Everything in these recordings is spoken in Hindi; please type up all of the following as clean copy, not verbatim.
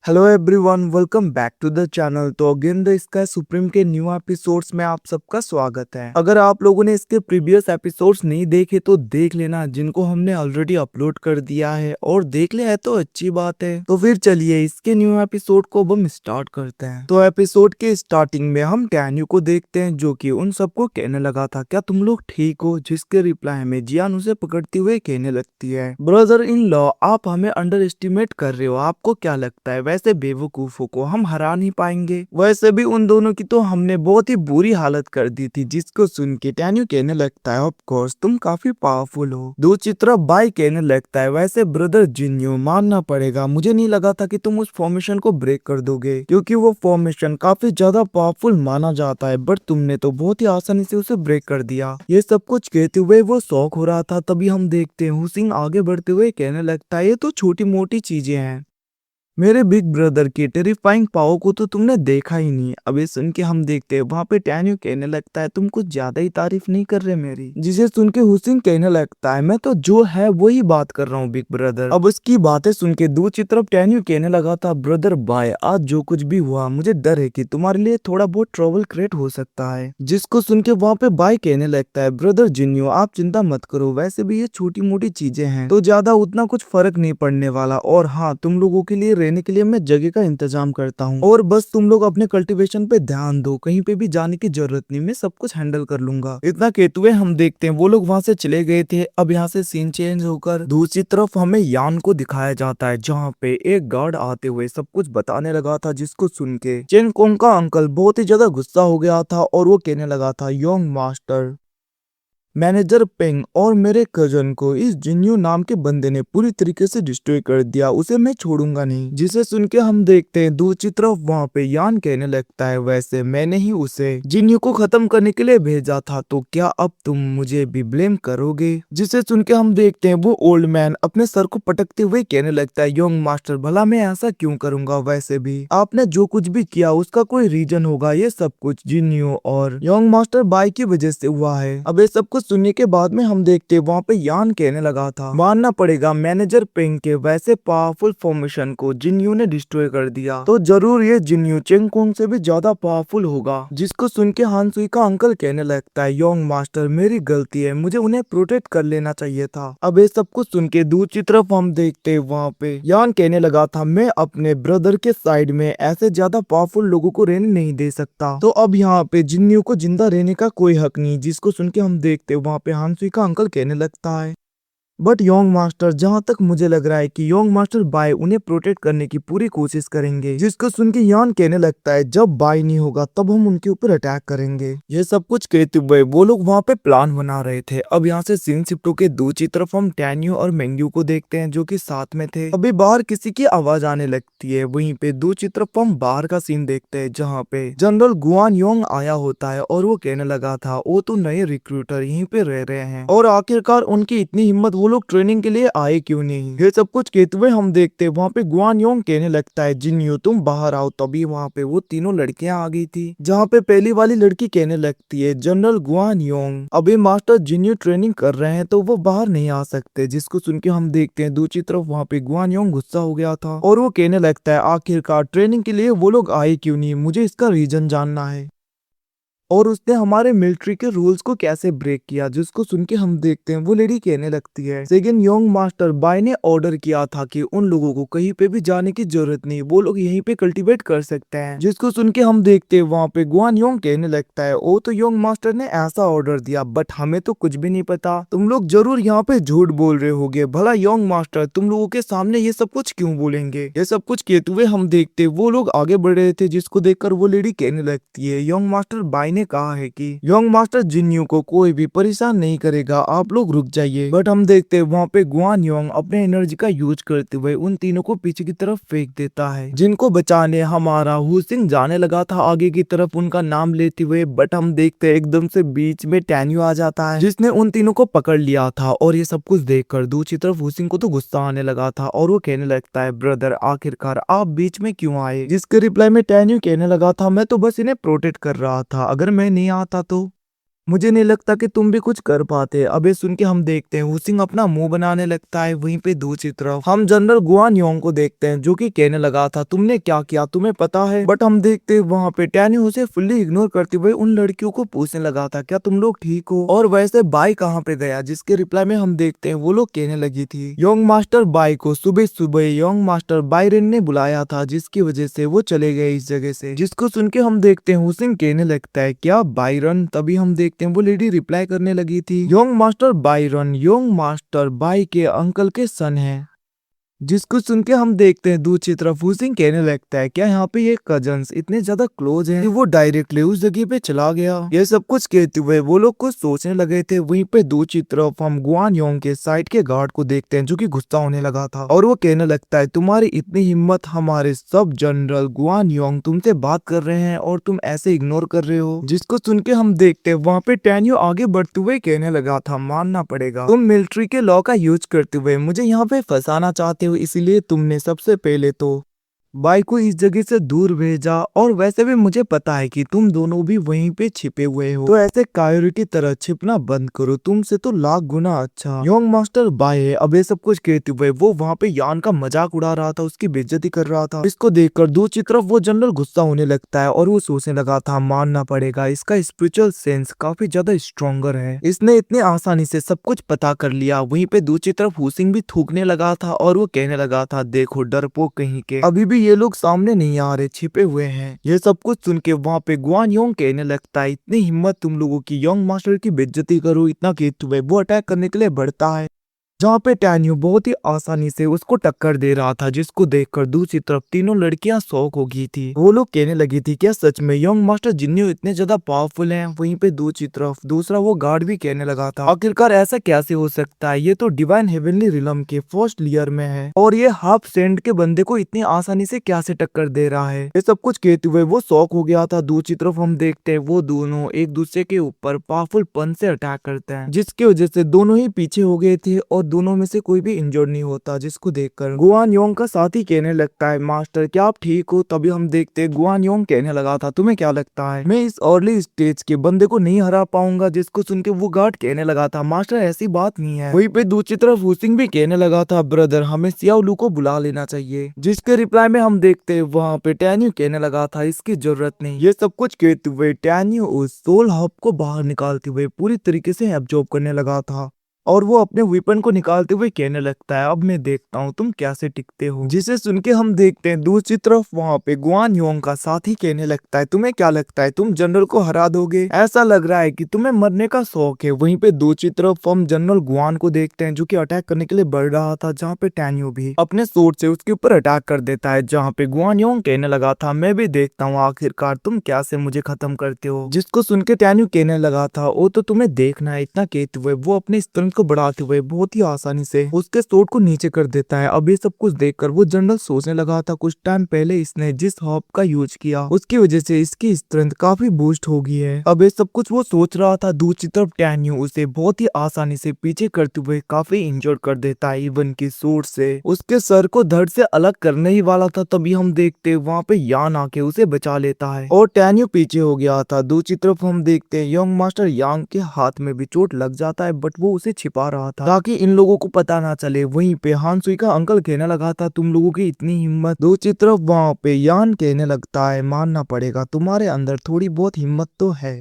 Hello everyone, welcome back to the channel. तो अगेन द स्काई सुप्रीम के न्यू एपिसोड्स में आप सबका स्वागत है। अगर आप लोगों ने इसके प्रीवियस एपिसोड्स नहीं देखे तो देख लेना, जिनको हमने ऑलरेडी अपलोड कर दिया है, और देख लिया है तो अच्छी बात है। तो फिर चलिए इसके न्यू एपिसोड को अब हम स्टार्ट करते हैं। तो एपिसोड के स्टार्टिंग में हम टैन्यू को देखते हैं, जो कि उन सबको कहने लगा था, क्या तुम लोग ठीक हो? जिसके रिप्लाई में जियान उसे पकड़ते हुए कहने लगती है, ब्रदर इन लॉ, आप हमें अंडर एस्टिमेट कर रहे हो। आपको क्या लगता है वैसे बेवकूफों को हम हरा नहीं पाएंगे? वैसे भी उन दोनों की तो हमने बहुत ही बुरी हालत कर दी थी। जिसको सुन के टैन्यू कहने लगता है, ऑफ कोर्स तुम काफी पावरफुल हो। दूसरी तरफ बाई कहने लगता है, वैसे ब्रदर जिन्यो मानना पड़ेगा, मुझे नहीं लगा था कि तुम उस फॉर्मेशन को ब्रेक कर दोगे, क्योंकि वो फॉर्मेशन काफी ज्यादा पावरफुल माना जाता है, बट तुमने तो बहुत ही आसानी से उसे ब्रेक कर दिया। ये सब कुछ कहते हुए वो शौक हो रहा था। तभी हम देखते हैं हुसिंग आगे बढ़ते हुए कहने लगता है, ये तो छोटी मोटी चीजें हैं, मेरे बिग ब्रदर की टेरिफाइंग पावर को तो तुमने देखा ही नहीं। अब ये सुन के हम देखते हैं वहां पे टैन्यू कहने लगता है, तुम कुछ ज्यादा ही तारीफ नहीं कर रहे मेरी। जिसे सुन के हुसैन कहने लगता है, मैं तो जो है वही बात कर रहा हूँ बिग ब्रदर। अब उसकी बातें सुन के दूसरी तरफ टैन्यू कहने लगा था, ब्रदर बाय, आज जो कुछ भी हुआ मुझे डर है कि तुम्हारे लिए थोड़ा बहुत ट्रबल क्रिएट हो सकता है। जिसको सुन के वहाँ पे बाय कहने लगता है, ब्रदर जिन्यो आप चिंता मत करो, वैसे भी ये छोटी मोटी चीजें हैं तो ज्यादा उतना कुछ फर्क नहीं पड़ने वाला। और हाँ, तुम लोगों के लिए रहने के लिए मैं जगह का इंतजाम करता हूँ, और बस तुम लोग अपने कल्टीवेशन पे ध्यान दो, कहीं पे भी जाने की जरूरत नहीं, मैं सब कुछ हैंडल कर लूंगा। इतना कहते हुए हम देखते हैं वो लोग वहाँ से चले गए थे। अब यहाँ से सीन चेंज होकर दूसरी तरफ हमें यान को दिखाया जाता है, जहाँ पे एक गार्ड आते हुए सब कुछ बताने लगा था। जिसको सुन के चेन कोंग का अंकल बहुत ही ज्यादा गुस्सा हो गया था, और वो कहने लगा था, योंग मास्टर, मैनेजर पेंग और मेरे कजन को इस जिन्यू नाम के बंदे ने पूरी तरीके से डिस्ट्रॉय कर दिया, उसे मैं छोड़ूंगा नहीं। जिसे सुन के हम देखते हैं दूसरी तरफ वहाँ पे यान कहने लगता है, वैसे मैंने ही उसे जिन्यू को खत्म करने के लिए भेजा था, तो क्या अब तुम मुझे भी ब्लेम करोगे? जिसे सुन के हम देखते हैं वो ओल्ड मैन अपने सर को पटकते हुए कहने लगता है, योंग मास्टर भला मैं ऐसा क्यों करूंगा? वैसे भी आपने जो कुछ भी किया उसका कोई रीजन होगा, ये सब कुछ जिन्यू और योंग मास्टर बाई की वजह से हुआ है। अब ये सब कुछ सुनने के बाद में हम देखते हैं वहाँ पे यान कहने लगा था, मानना पड़ेगा मैनेजर पेंग के वैसे पावरफुल फॉर्मेशन को जिन्यू ने डिस्ट्रॉय कर दिया, तो जरूर ये जिन्यू चेंगकोंग से भी ज्यादा पावरफुल होगा। जिसको सुन के हानसुई का अंकल कहने लगता है, योंग मास्टर मेरी गलती है, मुझे उन्हें प्रोटेक्ट कर लेना चाहिए था। अब ये सब कुछ सुन के दूसरी तरफ हम देखते हैं वहाँ पे यान कहने लगा था, मैं अपने ब्रदर के साइड में ऐसे ज्यादा पावरफुल लोगों को रहने नहीं दे सकता, तो अब यहाँ पे जिन्यू को जिंदा रहने का कोई हक नहीं। जिसको सुन के हम देखते वहाँ पे हानसुई का अंकल कहने लगता है, बट योंग मास्टर, जहाँ तक मुझे लग रहा है कि योंग मास्टर बाय उन्हें प्रोटेक्ट करने की पूरी कोशिश करेंगे। जिसको सुन के यान कहने लगता है, जब बाय नहीं होगा तब हम उनके ऊपर अटैक करेंगे। ये सब कुछ कहते हुए वो लोग वहाँ पे प्लान बना रहे थे। अब यहाँ से सीन शिफ्ट होके दूसरी तरफ हम टैन्यू और मेंग्यू को देखते हैं, जो कि साथ में थे। अभी बाहर किसी की आवाज आने लगती है, वहीं पे दूसरी तरफ हम बाहर का सीन देखते हैं, जहाँ पे जनरल गुआन योंग आया होता है, और वो कहने लगा था, वो तो नए रिक्रूटर यहीं पे रह रहे हैं, और आखिरकार उनकी इतनी हिम्मत, वो लोग ट्रेनिंग के लिए आए क्यों नहीं? ये सब कुछ कहते हुए हम देखते हैं वहाँ पे गुआन योंग कहने लगता है, जिन्यू तुम बाहर आओ। तभी वहाँ पे वो तीनों लड़कियां आ गई थी, जहाँ पे पहली वाली लड़की कहने लगती है, जनरल गुआन योंग, अभी मास्टर जिन्यू ट्रेनिंग कर रहे हैं तो वो बाहर नहीं आ सकते। जिसको सुन के हम देखते हैं दूसरी तरफ वहाँ पे गुआन योंग गुस्सा हो गया था, और वो कहने लगता है, आखिरकार ट्रेनिंग के लिए वो लोग आए क्यों नहीं, मुझे इसका रीजन जानना है, और उसने हमारे मिलिट्री के रूल्स को कैसे ब्रेक किया। जिसको सुन के हम देखते हैं वो लेडी कहने लगती है, सेकंड योंग मास्टर बाय ने ऑर्डर किया था कि उन लोगों को कहीं पे भी जाने की जरूरत नहीं, वो लोग यहीं पे कल्टीवेट कर सकते हैं। जिसको सुन के हम देखते हैं वहाँ पे गुआन योंग कहने लगता है, ओ तो योंग मास्टर ने ऐसा ऑर्डर दिया, बट हमें तो कुछ भी नहीं पता, तुम लोग जरूर यहाँ पे झूठ बोल रहे होगे, भला योंग मास्टर तुम लोगों के सामने ये सब कुछ क्यों बोलेंगे? ये सब कुछ कहते हुए हम देखते वो लोग आगे बढ़ रहे थे। जिसको देखकर वो लेडी कहने लगती है, योंग मास्टर बाय ने कहा है कि योंग मास्टर जिन्यू को कोई भी परेशान नहीं करेगा, आप लोग रुक जाइए। बट हम देखते हैं वहाँ पे गुआन योंग अपने एनर्जी का यूज करते हुए उन तीनों को पीछे की तरफ फेंक देता है, जिनको बचाने हमारा हुसिंग जाने लगा था आगे की तरफ उनका नाम लेते हुए। बट हम देखते हैं एकदम से बीच में टैन्यू आ जाता है, जिसने उन तीनों को पकड़ लिया था। और ये सब कुछ देखकर दूसरी तरफ हुसिंग को तो गुस्सा आने लगा था, और वो कहने लगता है, ब्रदर आखिरकार आप बीच में क्यों आए? जिसके रिप्लाई में टैन्यू कहने लगा था, मैं तो बस इन्हें प्रोटेक्ट कर रहा था, अगर मैं नहीं आता तो मुझे नहीं लगता कि तुम भी कुछ कर पाते। अबे सुन के हम देखते हैं हुसिंग अपना मुंह बनाने लगता है। वहीं पे दूसरी तरफ हम जनरल गुआन योंग को देखते हैं जो कि कहने लगा था तुमने क्या किया तुम्हें पता है। बट हम देखते हैं वहाँ पे टैन्यू उसे फुल्ली इग्नोर करते हुए उन लड़कियों को पूछने लगा था क्या तुम लोग ठीक हो और वैसे बाई कहाँ पे गया, जिसके रिप्लाई में हम देखते हैं वो लोग कहने लगी थी योंग मास्टर बाई को सुबह सुबह योंग मास्टर बाइरन ने बुलाया था जिसकी वजह से वो चले गए इस जगह से। जिसको सुन के हम देखते हैं हुसिंग कहने लगता है क्या बाइरन। तभी हम देखते हैं वो लेडी रिप्लाई करने लगी थी young master Byron young master Bai के अंकल के सन है। जिसको सुन के हम देखते हैं दूसरी तरफ हुसिंग कहने लगता है क्या यहाँ पे ये कजन्स इतने ज्यादा क्लोज हैं कि वो डायरेक्टली उस जगह पे चला गया। ये सब कुछ कहते हुए वो लोग कुछ सोचने लगे थे। वहीं पे दूसरी तरफ हम गुआन योंग के साइड के गार्ड को देखते हैं जो कि गुस्सा होने लगा था और वो कहने लगता है तुम्हारी इतनी हिम्मत, हमारे सब जनरल गुआन योंग तुमसे बात कर रहे हैं और तुम ऐसे इग्नोर कर रहे हो। जिसको सुन के हम देखते हैं वहाँ पे टैन्यू आगे बढ़ते हुए कहने लगा था मानना पड़ेगा तुम मिलिट्री के लॉ का यूज करते हुए मुझे यहाँ पे फंसाना चाहते हो, इसीलिए तुमने सबसे पहले तो बाई को इस जगह से दूर भेजा और वैसे भी मुझे पता है कि तुम दोनों भी वहीं पे छिपे हुए हो, तो ऐसे कायरों की तरह छिपना बंद करो, तुमसे तो लाख गुना अच्छा योंग मास्टर बाई है। अब ये सब कुछ कहते हुए वो वहाँ पे यान का मजाक उड़ा रहा था, उसकी बेइज्जती कर रहा था। इसको देखकर दूसरी तरफ वो जनरल गुस्सा होने लगता है और वो सोचने लगा था मानना पड़ेगा इसका स्पिरिचुअल सेंस काफी ज्यादा स्ट्रॉन्गर है, इसने इतने आसानी से सब कुछ पता कर लिया। वहीं पे दूसरी तरफ हुसिंग भी थूकने लगा था और वो कहने लगा था देखो डरपोक कहीं के, अभी भी ये लोग सामने नहीं आ रहे, छिपे हुए हैं। ये सब कुछ सुन के वहाँ पे गुआन योंग कहने लगता है इतनी हिम्मत तुम लोगों की योंग मास्टर की बेइज्जती करो, इतना कहते हुए वो अटैक करने के लिए बढ़ता है जहाँ पे टैन्यू बहुत ही आसानी से उसको टक्कर दे रहा था। जिसको देखकर दूसरी तरफ तीनों लड़कियां शॉक हो गई थी। वो लोग कहने लगी थी क्या सच में योंग मास्टर जिन्हों इतने ज्यादा पावरफुल हैं। वहीं पे दूसरी तरफ दूसरा वो गार्ड भी कहने लगा था आखिरकार ऐसा कैसे हो सकता है, ये तो डिवाइन हेवनली रिलम के फर्स्ट लेयर में है और ये हाफ सेंट के बंदे को इतनी आसानी से कैसे टक्कर दे रहा है। ये सब कुछ कहते हुए वो शॉक हो गया था। दूसरी तरफ हम देखते हैं वो दोनों एक दूसरे के ऊपर पावरफुल पंच से अटैक करते हैं जिसकी वजह से दोनों ही पीछे हो गए थे और दोनों में से कोई भी इंजर्ड नहीं होता। जिसको देखकर गुआन योंग का साथी कहने लगता है मास्टर क्या आप ठीक हो। तभी हम देखते हैं गुआन योंग कहने लगा था तुम्हें क्या लगता है मैं इस अर्ली स्टेज के बंदे को नहीं हरा पाऊंगा। जिसको सुन के वो गार्ड कहने लगा था मास्टर ऐसी बात नहीं है। वहीं पे दूसरी तरफ हुसिंग भी कहने लगा था ब्रदर हमें सियाओ लू को बुला लेना चाहिए। जिसके रिप्लाई में हम देखते हैं वहाँ पे टैन्यू कहने लगा था इसकी जरूरत नहीं। ये सब कुछ कहते हुए टैन्यू उस सोल हब को बाहर निकालते हुए पूरी तरीके से एब्जॉर्ब करने लगा था और वो अपने वेपन को निकालते हुए कहने लगता है अब मैं देखता हूँ तुम कैसे टिकते हो। जिसे सुन के हम देखते हैं दूसरी तरफ वहाँ पे गुआन योंग का साथी कहने लगता है तुम्हें क्या लगता है तुम जनरल को हरा दोगे, ऐसा लग रहा है कि तुम्हें मरने का शौक है। वहीं पे दूसरी तरफ हम जनरल गुआन को देखते हैं जो कि अटैक करने के लिए बढ़ रहा था जहाँ पे टैन्यू भी अपने सोर्ड से उसके ऊपर अटैक कर देता है। जहाँ पे गुआन योंग कहने लगा था मैं भी देखता हूँ आखिरकार तुम कैसे मुझे खत्म करते हो। जिसको सुन के टैन्यू कहने लगा था वो तो तुम्हें देखना है। इतना कहते हुए वो अपने स्ट्रेंथ को बढ़ाते हुए बहुत ही आसानी से उसके सोर्ड को नीचे कर देता है। अब ये सब कुछ देखकर वो जनरल सोचने लगा था कुछ टाइम पहले इसने जिस हॉप का यूज किया उसकी वजह से इसकी स्ट्रेंथ काफी बूस्ट हो गई है। अब ये सब कुछ वो सोच रहा था। दूसरी तरफ टैन्यू उसे बहुत ही आसानी से पीछे करते हुए काफी इंजर्ड कर देता है इवन की सोर्ड से उसके सर को धड़ से अलग करने ही वाला था। तभी हम देखते वहाँ पे यान आके उसे बचा लेता है और टैन्यू पीछे हो गया था। दूसरी तरफ हम देखते हैं योंग मास्टर यांग के हाथ में भी चोट लग जाता है बट वो उसे छिपा रहा था ताकि इन लोगों को पता ना चले। वहीं पे हानसुई का अंकल कहने लगा था तुम लोगों की इतनी हिम्मत। दूसरी तरफ वहाँ पे यान कहने लगता है मानना पड़ेगा तुम्हारे अंदर थोड़ी बहुत हिम्मत तो है।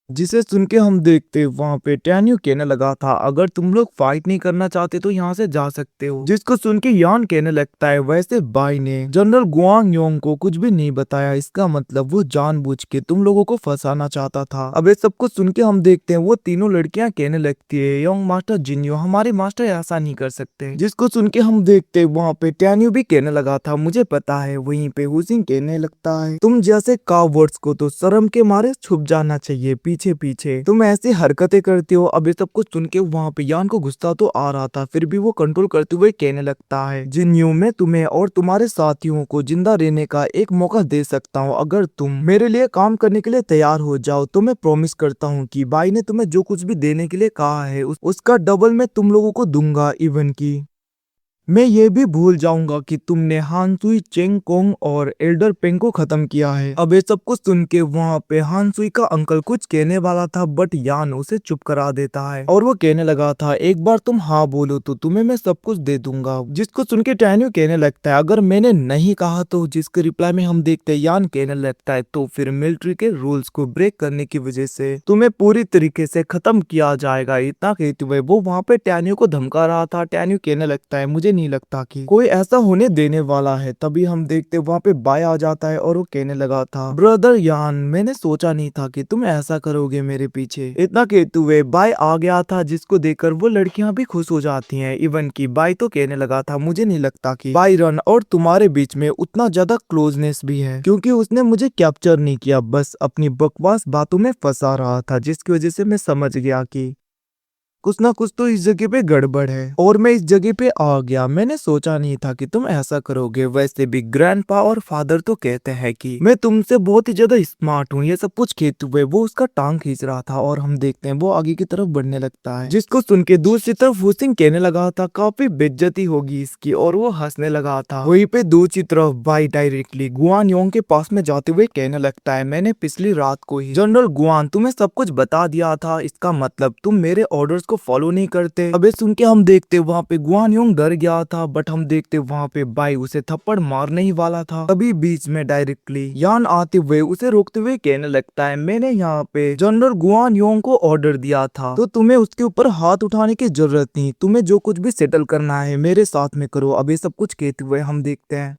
जिसे सुन के हम देखते वहाँ पे टैन्यू कहने लगा था अगर तुम लोग फाइट नहीं करना चाहते तो यहाँ से जा सकते हो। जिसको सुन के यान कहने लगता है वैसे बाई ने जनरल गुआंग योंग को कुछ भी नहीं बताया, इसका मतलब वो जानबूझ के तुम लोगों को फंसाना चाहता था। अब ये सब कुछ सुन के हम देखते हैं वो तीनों लड़कियां कहने लगती है योंग मास्टर जिन्यो हमारे मास्टर ऐसा नहीं कर सकते। जिसको सुन के हम देखते वहाँ पे टैन्यू भी कहने लगा था मुझे पता है। वहीं पे हुसिंग कहने लगता है तुम जैसे कावर्ड्स को तो शर्म के मारे छुप जाना चाहिए, पीछे पीछे तुम ऐसी हरकतें करते हो। अब ये सब कुछ सुन के वहाँ पे यान को गुस्सा तो आ रहा था फिर भी वो कंट्रोल करते हुए कहने लगता है जिन्यों में तुम्हें और तुम्हारे साथियों को जिंदा रहने का एक मौका दे सकता हूँ। अगर तुम मेरे लिए काम करने के लिए तैयार हो जाओ तो मैं प्रॉमिस करता हूँ कि बाई ने तुम्हें जो कुछ भी देने के लिए कहा है उसका डबल मैं तुम लोगों को दूंगा। इवन की मैं ये भी भूल जाऊंगा कि तुमने हानसुई, चेंग कोंग और एल्डर पेंग को खत्म किया है। अब ये सब कुछ सुन के वहाँ पे हानसुई का अंकल कुछ कहने वाला था, बट यान उसे चुप करा देता है और वो कहने लगा था, एक बार तुम हाँ बोलो तो तुम्हें मैं सब कुछ दे दूंगा। जिसको सुन के टैन्यू कहने लगता है, अगर मैंने नहीं कहा तो। जिसके रिप्लाई में हम देखते हैं यान कहने लगता है, तो फिर मिलिट्री के रूल्स को ब्रेक करने की वजह से तुम्हें पूरी तरीके से खत्म किया जाएगा। इतना कहते हुए वो वहाँ पे टैन्यू को धमका रहा था। टैन्यू कहने लगता है, मुझे नहीं लगता कि कोई ऐसा होने देने वाला है। तभी हम देखते वहाँ पे बाय आ जाता है और वो कहने लगा था, ब्रदर यान, मैंने सोचा नहीं था कि तुम ऐसा करोगे मेरे पीछे। इतना कहते हुए बाय आ गया था, जिसको देखकर वो लड़कियां भी खुश हो जाती हैं। इवन की बाय तो कहने लगा था, मुझे नहीं लगता कि बायरन और तुम्हारे बीच में उतना ज्यादा क्लोजनेस भी है, क्योंकि उसने मुझे कैप्चर नहीं किया, बस अपनी बकवास बातों में फंसा रहा था, जिसकी वजह से मैं समझ गया कि कुछ ना कुछ तो इस जगह पे गड़बड़ है और मैं इस जगह पे आ गया। मैंने सोचा नहीं था कि तुम ऐसा करोगे। वैसे भी ग्रैंडपा और फादर तो कहते हैं कि मैं तुमसे बहुत ही ज्यादा स्मार्ट हूँ। ये सब कुछ कहते हुए वो उसका टांग खींच रहा था और हम देखते हैं वो आगे की तरफ बढ़ने लगता है, जिसको सुन के दूसरी तरफ हुसिंग कहने लगा था, काफी बेइज्जती होगी इसकी, और वो हंसने लगा था। वहीं पे दूसरी तरफ बाई डायरेक्टली गुआन योंग के पास में जाते हुए कहने लगता है, मैंने पिछली रात को ही जनरल गुआन तुम्हें सब कुछ बता दिया था, इसका मतलब तुम मेरे ऑर्डर्स को फॉलो नहीं करते। अबे सुन के हम देखते वहाँ पे गुआन योंग डर गया था, बट हम देखते वहाँ पे बाई उसे थप्पड़ मारने ही वाला था। तभी बीच में डायरेक्टली यान आते हुए उसे रोकते हुए कहने लगता है, मैंने यहाँ पे जनरल गुआन योंग को ऑर्डर दिया था, तो तुम्हें उसके ऊपर हाथ उठाने की जरूरत नहीं। तुम्हें जो कुछ भी सेटल करना है मेरे साथ में करो। अब ये सब कुछ कहते हुए हम देखते हैं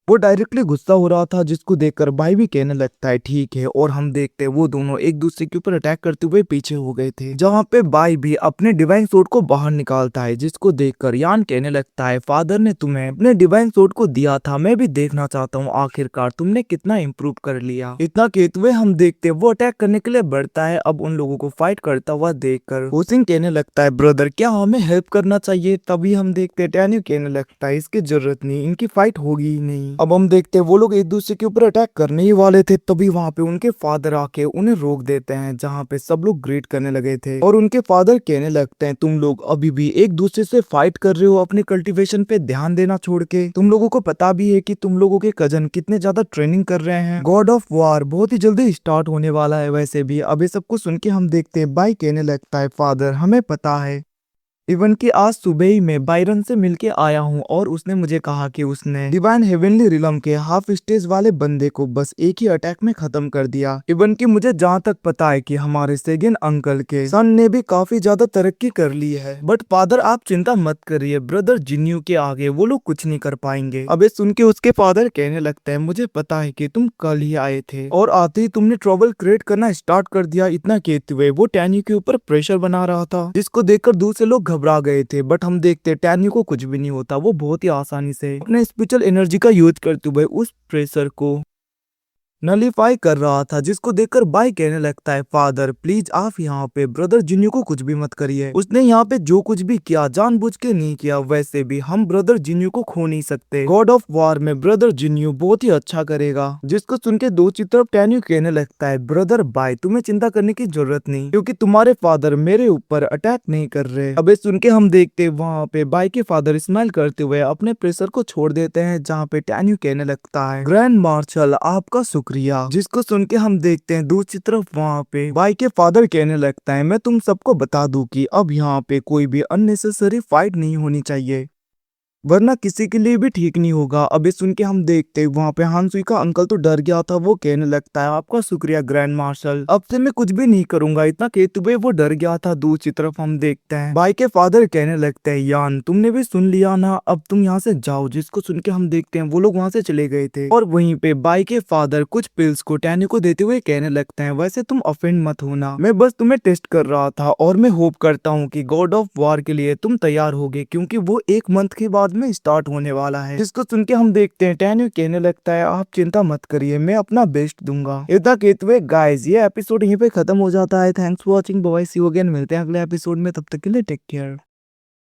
वो डायरेक्टली गुस्सा हो रहा था, जिसको देखकर भाई भी कहने लगता है ठीक है। और हम देखते हैं वो दोनों एक दूसरे के ऊपर अटैक करते हुए पीछे हो गए थे, जहाँ पे बाई भी अपने डिवाइन सोर्ड को बाहर निकालता है, जिसको देखकर यान कहने लगता है, फादर ने तुम्हें अपने डिवाइन सोर्ड को दिया था, मैं भी देखना चाहता हूँ आखिरकार तुमने कितना इम्प्रूव कर लिया। इतना कहते हुए हम देखते वो अटैक करने के लिए बढ़ता है। अब उन लोगों को फाइट करता हुआ देखकर होसिंग कहने लगता है, ब्रदर क्या हमें हेल्प करना चाहिए। तभी हम देखते टैन्यू कहने लगता है, इसकी जरूरत नहीं, इनकी फाइट होगी ही नहीं। अब हम देखते हैं वो लोग एक दूसरे के ऊपर अटैक करने ही वाले थे, तभी वहाँ पे उनके फादर आके उन्हें रोक देते हैं, जहाँ पे सब लोग ग्रीट करने लगे थे। और उनके फादर कहने लगते हैं, तुम लोग अभी भी एक दूसरे से फाइट कर रहे हो, अपने कल्टीवेशन पे ध्यान देना छोड़ के। तुम लोगों को पता भी है कि तुम लोगों के कजन कितने ज्यादा ट्रेनिंग कर रहे हैं। गॉड ऑफ वार बहुत ही जल्दी स्टार्ट होने वाला है। वैसे भी अब ये सब कुछ सुन के हम देखते हैं बाई कहने लगता है, फादर हमें पता है, इवन कि आज सुबह ही मैं बायरन से मिलके आया हूँ और उसने मुझे कहा कि उसने डिवाइन हेवनली रिलम के हाफ स्टेज वाले बंदे को बस एक ही अटैक में खत्म कर दिया। इवन कि मुझे जहाँ तक पता है कि हमारे सेगन अंकल के सन ने भी काफी ज्यादा तरक्की कर ली है। बट फादर आप चिंता मत करिए, ब्रदर जिन्यू के आगे वो लोग कुछ नहीं कर पाएंगे। अब ये सुन के उसके फादर कहने लगता है, मुझे पता है कि तुम कल ही आए थे और आते ही तुमने ट्रबल क्रिएट करना स्टार्ट कर दिया। इतना कहते हुए वो टैन्यू के ऊपर प्रेशर बना रहा था, जिसको देखकर दूसरे लोग घबरा गए थे। बट हम देखते टैन्यू को कुछ भी नहीं होता, वो बहुत ही आसानी से अपने स्पिरिचुअल एनर्जी का यूज करते हुए उस प्रेशर को नलीफाई कर रहा था, जिसको देखकर बाई कहने लगता है, फादर प्लीज आप यहाँ पे ब्रदर जिन्यू को कुछ भी मत करिए। उसने यहाँ पे जो कुछ भी किया जानबूझ के नहीं किया। वैसे भी हम ब्रदर जिन्यू को खो नहीं सकते। गॉड ऑफ वार में ब्रदर जिन्यू बहुत ही अच्छा करेगा। जिसको सुन के दूसरी तरफ टैन्यू कहने लगता है, ब्रदर बाई तुम्हें चिंता करने की जरूरत नहीं, क्योंकि तुम्हारे फादर मेरे ऊपर अटैक नहीं कर रहे। अब सुन के हम देखते वहाँ पे बाई के फादर स्माइल करते हुए अपने प्रेशर को छोड़ देते हैं, जहाँ पे टैन्यू कहने लगता है, ग्रैंड मार्शल आपका शुक्रिया। जिसको सुन के हम देखते हैं दूसरी तरफ वहाँ पे बाई के फादर कहने लगता है, मैं तुम सबको बता दूं कि अब यहाँ पे कोई भी अननेसेसरी फाइट नहीं होनी चाहिए, वरना किसी के लिए भी ठीक नहीं होगा। अभी सुन के हम देखते वहाँ पे हानसुई का अंकल तो डर गया था। वो कहने लगता है, आपका शुक्रिया ग्रैंड मार्शल, अब से मैं कुछ भी नहीं करूंगा। इतना कहते हुए वो डर गया था। दूसरी तरफ हम देखते हैं बाई के फादर कहने लगते हैं, यान तुमने भी सुन लिया ना, अब तुम यहाँ से जाओ। जिसको सुन के हम देखते हैं वो लोग वहाँ से चले गए थे। और वहीं पे बाई के फादर कुछ पिल्स को टैन्यू को देते हुए कहने लगते हैं, वैसे तुम ऑफेंड मत होना, मैं बस तुम्हें टेस्ट कर रहा था और मैं होप करता हूँ कि गॉड ऑफ वार के लिए तुम तैयार होगे, क्योंकि वो 1 मंथ के बाद में स्टार्ट होने वाला है। जिसको सुन के हम देखते हैं टैन्यू कहने लगता है, आप चिंता मत करिए, मैं अपना बेस्ट दूंगा। इतना कहते हुए गाइस ये एपिसोड यहीं पे खत्म हो जाता है। Thanks for watching, bye, see you again. मिलते हैं अगले एपिसोड में, तब तक के लिए टेक केयर।